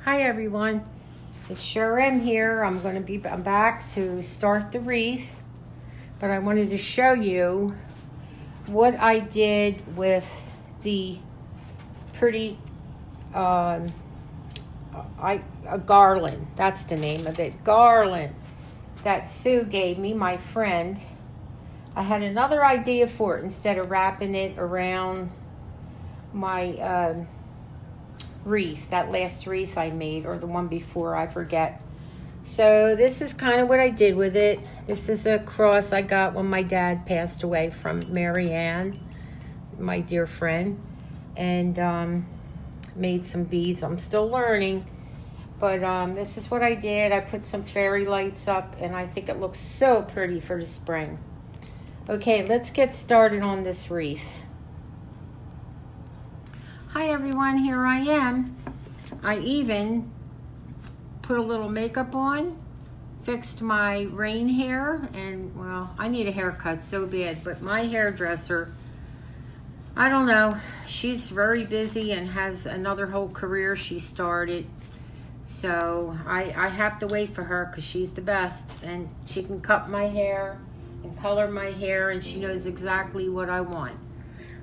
Hi everyone, it's CHER&CHARLIES here. I'm back to start the wreath, but I wanted to show you what I did with the pretty a garland. That's the name of it, garland, that Sue gave me, my friend. I had another idea for it. Instead of wrapping it around my wreath, that last wreath I made, or the one before, I forget. So this is kind of what I did with it. This is a cross I got when my dad passed away from Mary Ann, my dear friend, and made some beads. I'm still learning, but this is what I did. I put some fairy lights up, and I think it looks so pretty for the spring. Okay, let's get started on this wreath. Hi everyone, here I am. I even put a little makeup on, fixed my rain hair, and well, I need a haircut so bad, but my hairdresser, I don't know, she's very busy and has another whole career she started. So I have to wait for her because she's the best, and she can cut my hair and color my hair, and she knows exactly what I want.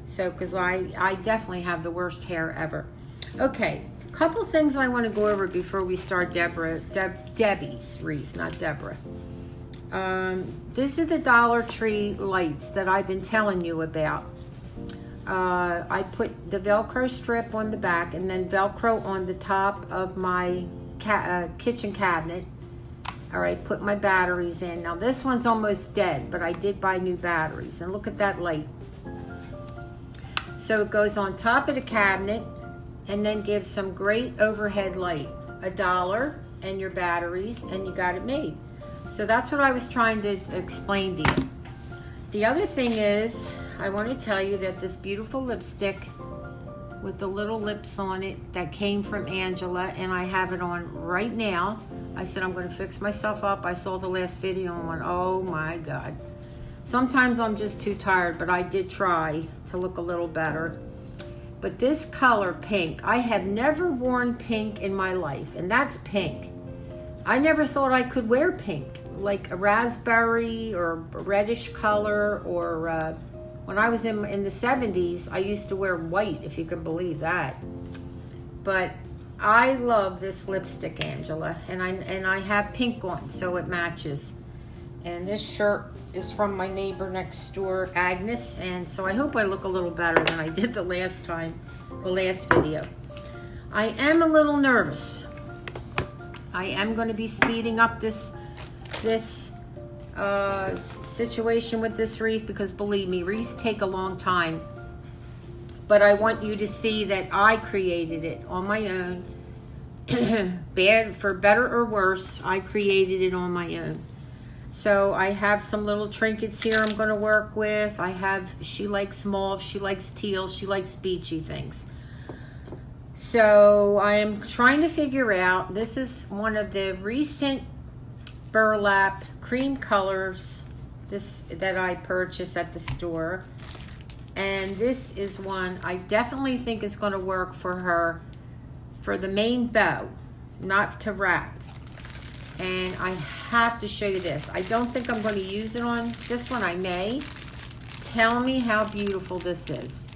So, because I definitely have the worst hair ever. Okay, couple things I want to go over before we start Debbie's wreath, not Deborah. This is the Dollar Tree lights that I've been telling you about. I put the Velcro strip on the back and then Velcro on the top of my kitchen cabinet. All right, put my batteries in. Now this one's almost dead, but I did buy new batteries. And look at that light. So it goes on top of the cabinet and then gives some great overhead light. $1 and your batteries, and you got it made. So that's what I was trying to explain to you. The other thing is, I want to tell you that this beautiful lipstick with the little lips on it that came from Angela, and I have it on right now. I said I'm going to fix myself up. I saw the last video and went, oh my God. Sometimes I'm just too tired, but I did try to look a little better. But this color, pink, I have never worn pink in my life, and that's pink. I never thought I could wear pink, like a raspberry or a reddish color, or when I was in the 70s, I used to wear white, if you can believe that. But I love this lipstick, Angela, and I have pink on, so it matches. And this shirt is from my neighbor next door, Agnes, and so I hope I look a little better than I did the last video. I am a little nervous. I am going to be speeding up this situation with this wreath, because believe me, wreaths take a long time. But I want you to see that I created it on my own. For better or worse, I created it on my own. So I have some little trinkets here I'm going to work with. She likes mauve, she likes teal, she likes beachy things. So I am trying to figure out, this is one of the recent burlap cream colors that I purchased at the store. And this is one I definitely think is going to work for her for the main bow, not to wrap. And I have to show you this. I don't think I'm going to use it on this one. I may. Tell me how beautiful this is.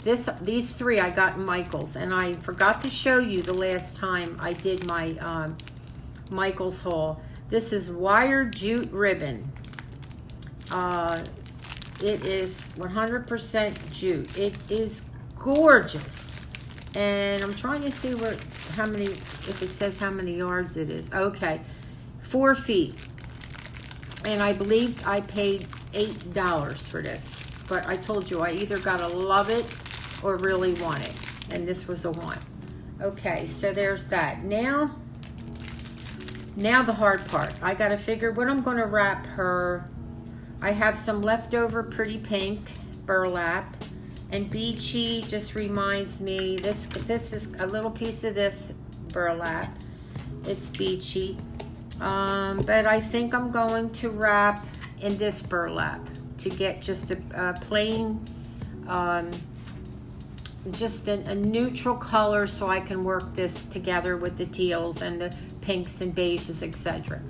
These three I got in Michael's, and I forgot to show you the last time I did my Michael's haul. This is wire jute ribbon. It is 100% jute. It is gorgeous. And I'm trying to see if it says how many yards it is. Okay. 4 feet, and I believe I paid $8 for this, but I told you I either gotta love it or really want it, and this was a want. Okay, so there's that. Now the hard part. I gotta figure what I'm gonna wrap her. I have some leftover pretty pink burlap, and Beachy just reminds me, this is a little piece of this burlap. It's Beachy. But I think I'm going to wrap in this burlap to get just a plain just a neutral color so I can work this together with the teals and the pinks and beiges, etc.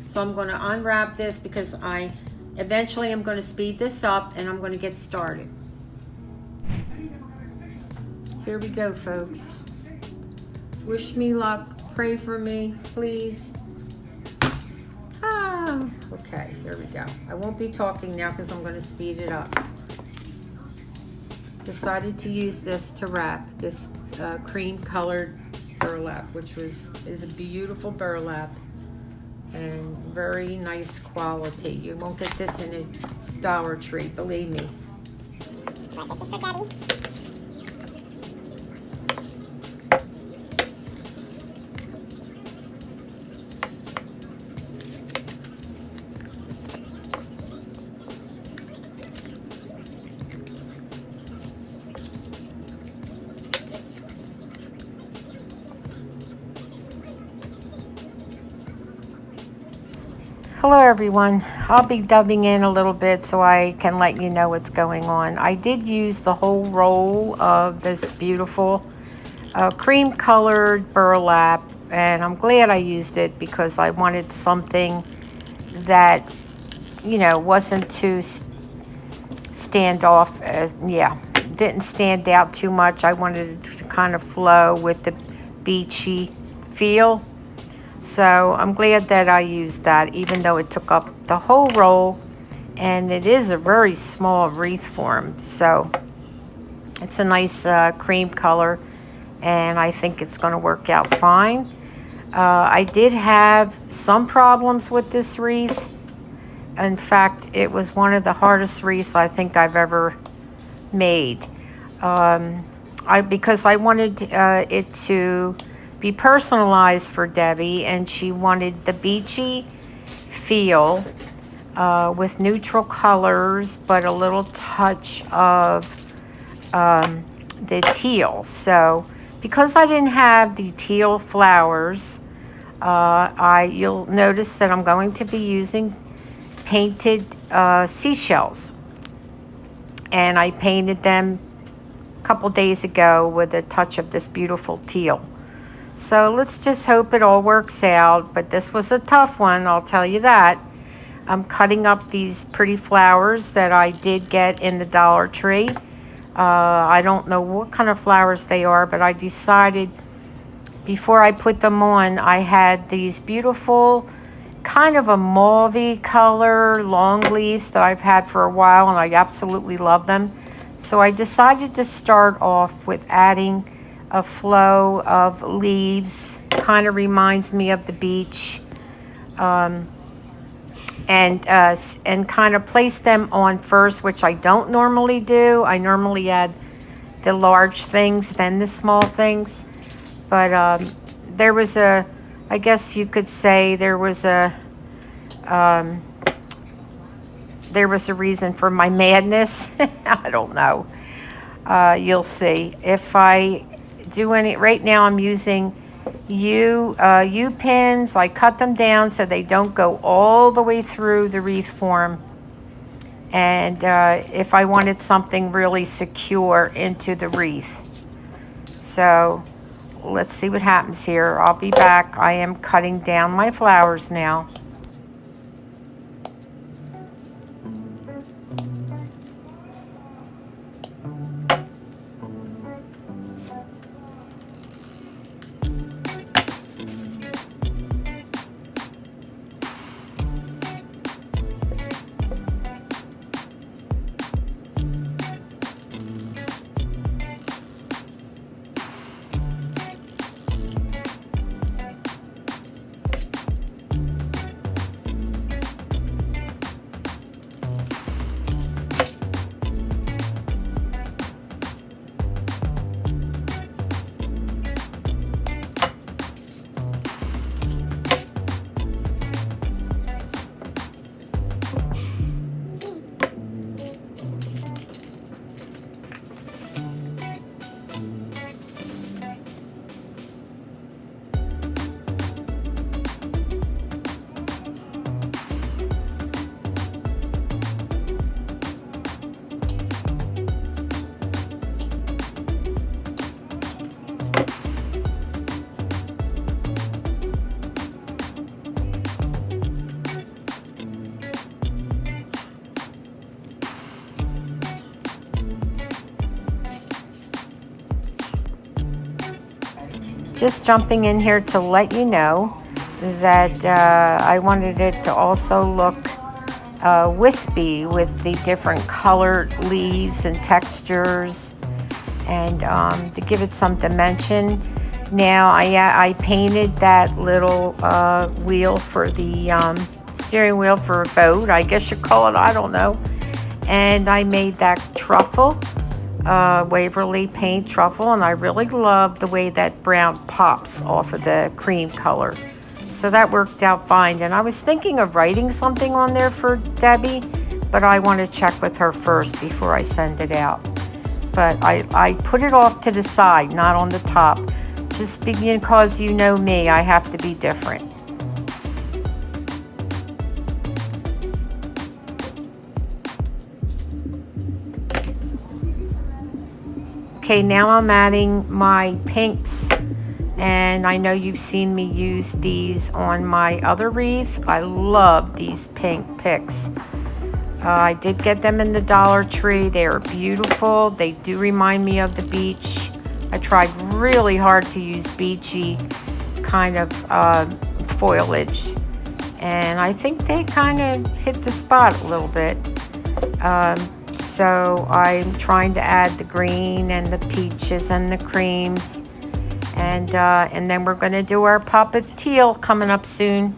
So I'm going to unwrap this because I eventually am going to speed this up and I'm going to get started. Here we go, folks. Wish me luck. Pray for me, please. Okay, here we go. I won't be talking now because I'm going to speed it up. Decided to use this to wrap this cream colored burlap, which is a beautiful burlap and very nice quality. You won't get this in a Dollar Tree, believe me. Right, this is for Daddy. Hello everyone, I'll be dubbing in a little bit so I can let you know what's going on. I did use the whole roll of this beautiful cream colored burlap, and I'm glad I used it because I wanted something that, you know, wasn't too standoff, didn't stand out too much. I wanted it to kind of flow with the beachy feel. So I'm glad that I used that, even though it took up the whole roll, and it is a very small wreath form. So it's a nice cream color, and I think it's going to work out fine. I did have some problems with this wreath. In fact, it was one of the hardest wreaths I think I've ever made. Because I wanted it to be personalized for Debbie, and she wanted the beachy feel with neutral colors, but a little touch of the teal. So because I didn't have the teal flowers, you'll notice that I'm going to be using painted seashells, and I painted them a couple days ago with a touch of this beautiful teal. So let's just hope it all works out, but this was a tough one, I'll tell you that. I'm cutting up these pretty flowers that I did get in the Dollar Tree. I don't know what kind of flowers they are, but I decided before I put them on, I had these beautiful kind of a mauvey color long leaves that I've had for a while, and I absolutely love them. So I decided to start off with adding a flow of leaves, kind of reminds me of the beach, and kind of place them on first, which I don't normally do. I normally add the large things, then the small things. But there was I guess you could say there was a reason for my madness. I don't know. You'll see. If I do any, right now I'm using U pins. I cut them down so they don't go all the way through the wreath form. And if I wanted something really secure into the wreath. So let's see what happens here. I'll be back. I am cutting down my flowers now. just jumping in here to let you know that I wanted it to also look wispy with the different colored leaves and textures, and to give it some dimension. Now I painted that little wheel for the steering wheel for a boat, I guess you call it, I don't know. And I made that truffle, Waverly paint truffle, and I really love the way that brown pops off of the cream color. So that worked out fine. And I was thinking of writing something on there for Debbie, but I want to check with her first before I send it out. But I put it off to the side, not on the top, just because you know me, I have to be different. Okay, now I'm adding my pinks, and I know you've seen me use these on my other wreath. I love these pink picks. I did get them in the Dollar Tree. They are beautiful. They do remind me of the beach. I tried really hard to use beachy kind of foliage, and I think they kind of hit the spot a little bit. So I'm trying to add the green and the peaches and the creams, and then we're going to do our pop of teal coming up soon.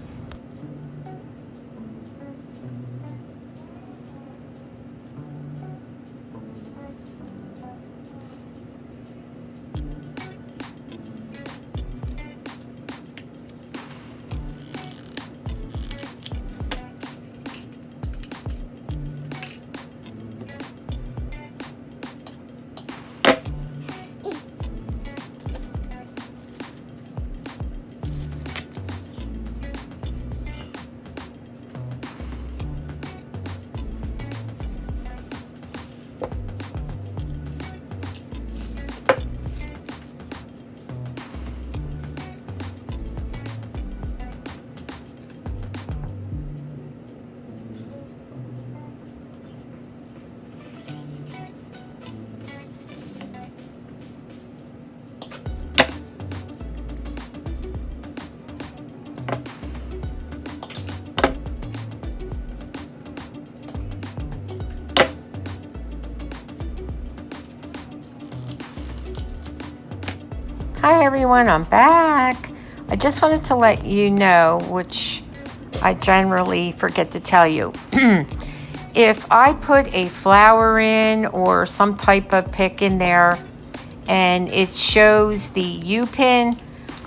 Hi everyone, I'm back. I just wanted to let you know, which I generally forget to tell you. If I put a flower in or some type of pick in there and it shows the U-pin,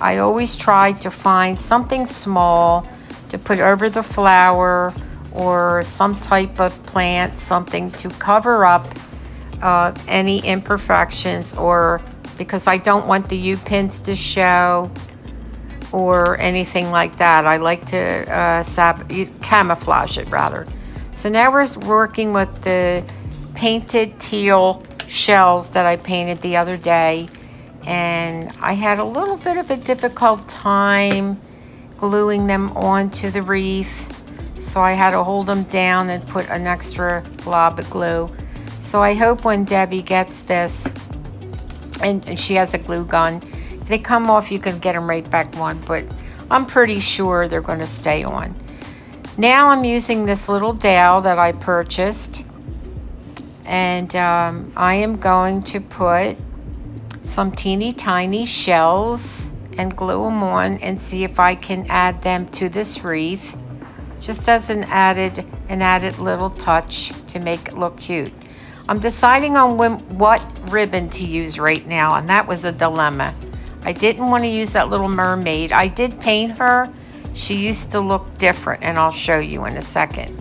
I always try to find something small to put over the flower or some type of plant, something to cover up any imperfections, or because I don't want the U-pins to show or anything like that. I like to camouflage it rather. So now we're working with the painted teal shells that I painted the other day, and I had a little bit of a difficult time gluing them onto the wreath, so I had to hold them down and put an extra glob of glue. So I hope when Debbie gets this, and she has a glue gun, if they come off you can get them right back on, but I'm pretty sure they're going to stay on. Now I'm using this little dowel that I purchased, and I am going to put some teeny tiny shells and glue them on and see if I can add them to this wreath, just as an added little touch to make it look cute. I'm deciding on what ribbon to use right now, and that was a dilemma. I didn't want to use that little mermaid. I did paint her. She used to look different, and I'll show you in a second.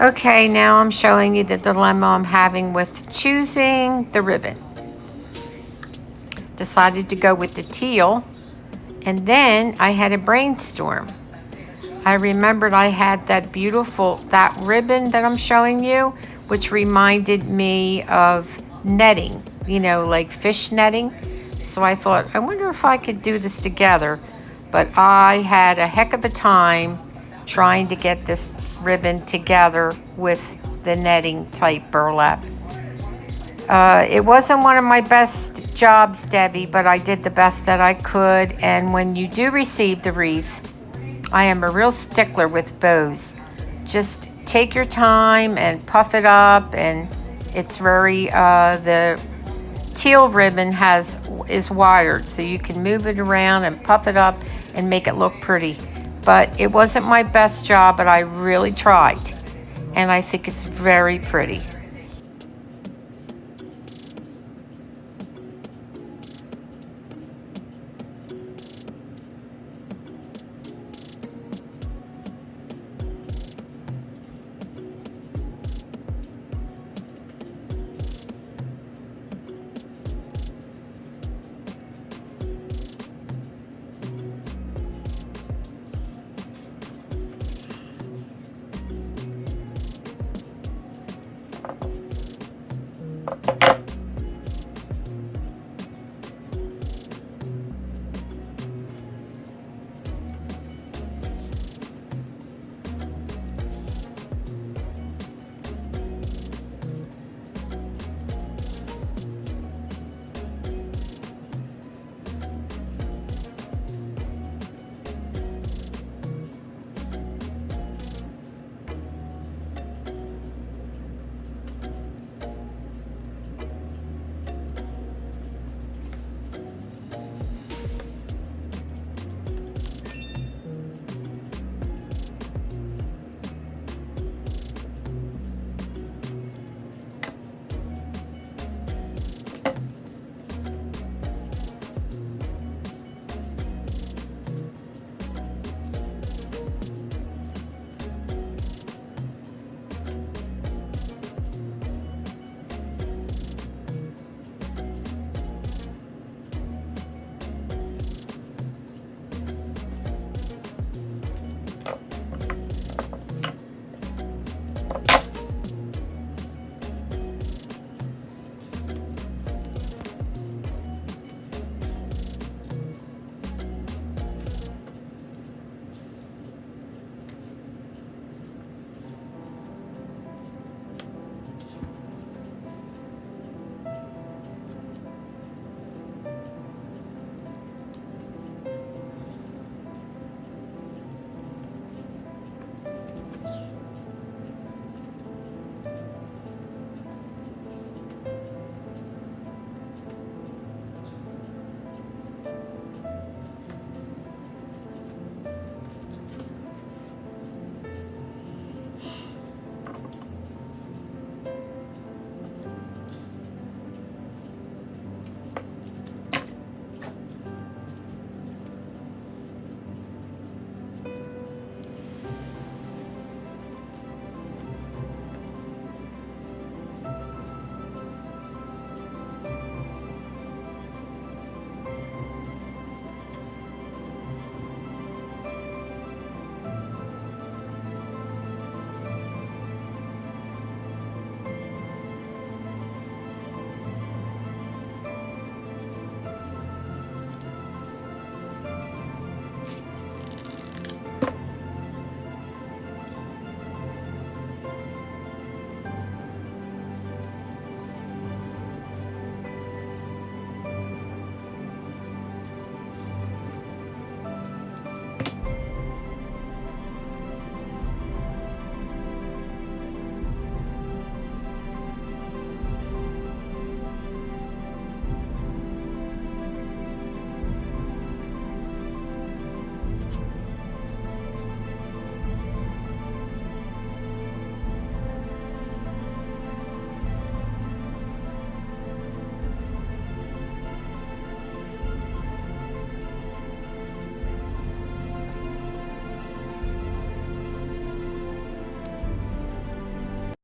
Okay, now I'm showing you the dilemma I'm having with choosing the ribbon. Decided to go with the teal, and then I had a brainstorm. I remembered I had that ribbon that I'm showing you, which reminded me of netting, you know, like fish netting. So I thought, I wonder if I could do this together. but I had a heck of a time trying to get this ribbon together with the netting type burlap. It wasn't one of my best jobs, Debbie, but I did the best that I could. And when you do receive the wreath, I am a real stickler with bows. Just take your time and puff it up, and it's very, the teal ribbon is wired, so you can move it around and puff it up and make it look pretty. But it wasn't my best job, but I really tried, and I think it's very pretty.